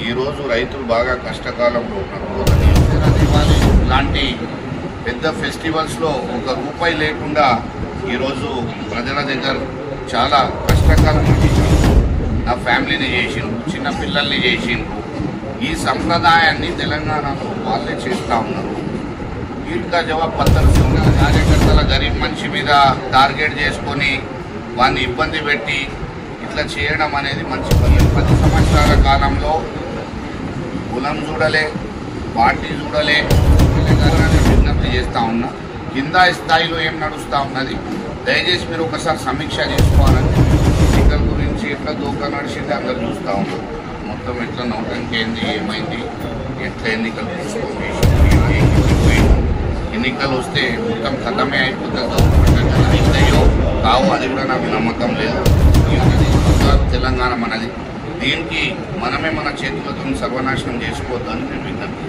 ఈరోజు రైతులు బాగా కష్టకాలంలో ఉన్నారు. దివాళీ లాంటి పెద్ద ఫెస్టివల్స్లో ఒక రూపాయి లేకుండా ఈరోజు ప్రజల దగ్గర చాలా కష్టకాలం నుంచి నా ఫ్యామిలీని చేసిండ్రు, చిన్న పిల్లల్ని చేసిండ్రు. ఈ సంప్రదాయాన్ని తెలంగాణలో వాళ్ళే చేస్తూ ఉన్నారు. వీటిగా జవాబు పత్తరుస్తున్న కార్యకర్తల గరీబ్ మనిషి మీద టార్గెట్ చేసుకొని వాడిని ఇబ్బంది పెట్టి ఇట్లా చేయడం అనేది మంచి పని. 10 సంవత్సరాల కాలంలో కులం చూడలే, పార్టీ చూడలే, తెలంగాణ విజ్ఞప్తి చేస్తూ ఉన్నా. కింద స్థాయిలో ఏం నడుస్తూ ఉన్నది దయచేసి మీరు ఒకసారి సమీక్ష చేసుకోవాలని. ఎన్నికల గురించి ఎట్లా దూకా నడిచింది అందరు చూస్తూ ఉన్నారు. మొత్తం ఎట్లా నౌటంకి ఏంది, ఏమైంది, ఎట్లా ఎన్నికలు తీసుకోవాలి, ఎన్నికలు వస్తే మొత్తం ఖతమే అయిపోతుందో అవుతాయో కావు అది కూడా నాకు నమ్మకం లేదు. తెలంగాణ మనది, దీనికి మనమే మన చేతులతో సర్వనాశనం చేసుకోవద్దు అని నేను విజ్ఞప్తి